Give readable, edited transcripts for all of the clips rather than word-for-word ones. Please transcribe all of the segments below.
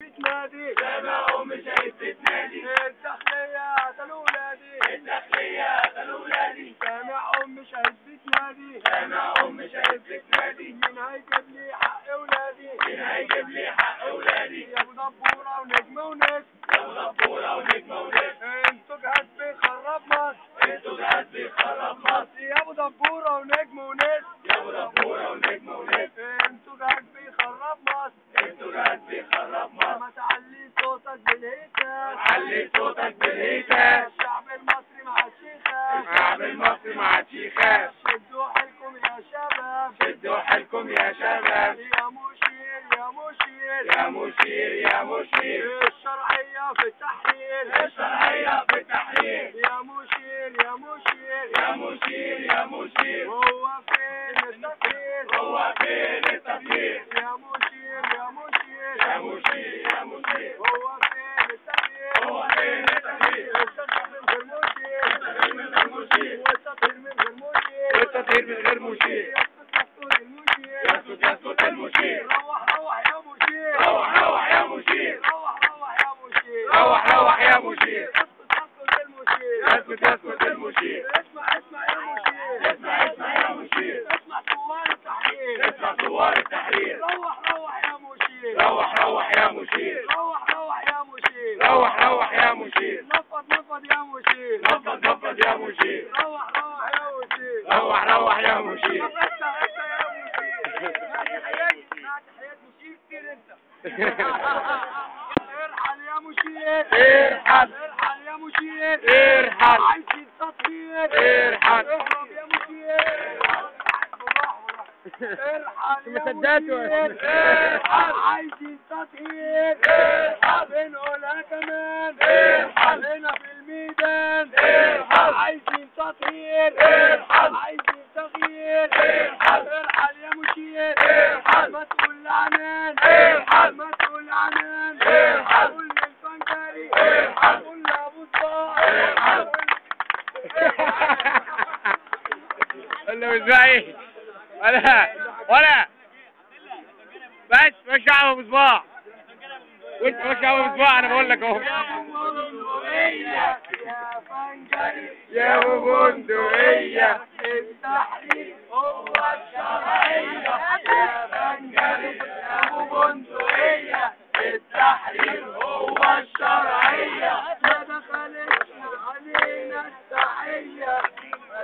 بتنادي سامع شايف بتنادي الداخلية قتلوا ولادي الداخلية قتلوا ولادي سامع شايف بتنادي سامع شايف بتنادي مين هيجيب لي حق ولادي مين هيجيب لي حق ولادي يا ابو دبورة ونجم ونس يا ابو دبورة ونجمة ونس انتوا جهاز بيخرب مصر انتوا جهاز بيخرب مصر يا ابو دبورة ونجم ونس يا ابو دبورة ونجمة ونس انتوا جهاز بيخرب مصر انتوا جهاز بيخرب مصر ما تعلي صوتك بالهتاف علي صوتك بالهتاف الشعب المصري مع الشيخات الشعب المصري ما عادش يخاف شدوا حيلكم يا شباب شدوا حيلكم يا شباب يا مشير يا مشير يا مشير يا مشير الشرعية في التحرير الشرعية في التحرير يا مشير يا مشير يا مشير يا مشير هو فين التفكير هو فين التفكير يا مشير يا مشير يا مشير يا مشير هو فين التفكير هو فين التفكير التفكير من غير التفكير من غير مشير والتفكير من غير مشير والتطهير من غير مشير يسكت يسكت المشير روح روح يا مشير روح روح يا مشير روح روح يا مشير روح روح يا مشير اسكت المشير يسكت المشير اسمع يا مشير اسمع يا مشير اسمع ثوار التحرير اسمع ثوار التحرير روح يا مشير روح يا مشير روح يا مشير روح يا مشير نفض يا مشير نفض يا مشير روح يا مشير روح يا مشير طب انت يا مشير تحيات مشير كتير انت ارحل يا مشير ارحل يا مشير ارحل عايزين تطهير ارحل اهرب يا مشير ارحل يا مسداته. مشير ارحل عايزين تطهير ارحل بنقولها كمان ارحل هنا في الميدان ارحل عايزين تطهير ارحل عايزين تغيير ارحل ارحل يا مشير ارحل مسؤول عنان ارحل مسؤول عنان ارحل قول للفنجري ارحل قول لابو الصاع ارحل قال له ازاي ولا بس مش دعوه بصباع وانت مش دعوه بصباع انا بقول لك اهو يا فنجري يا ابو بندقية التحرير هو الشرعية يا فنجري يا ابو بندقية التحرير هو الشرعية ما دخلتش علينا التحية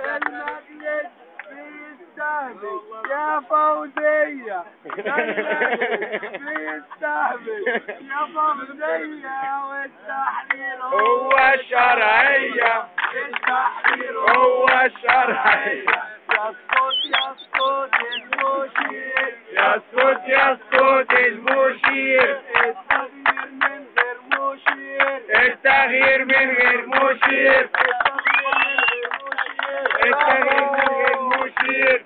المجلس بيستهبل يا فوزية المجلس بيستهبل يا فوزية والتحرير هو الشرعية التحرير هو الشرعية يسكت المشير يسكت المشير التغيير من غير مشير التغيير من غير مشير التغيير من غير مشير التغيير من غير مشير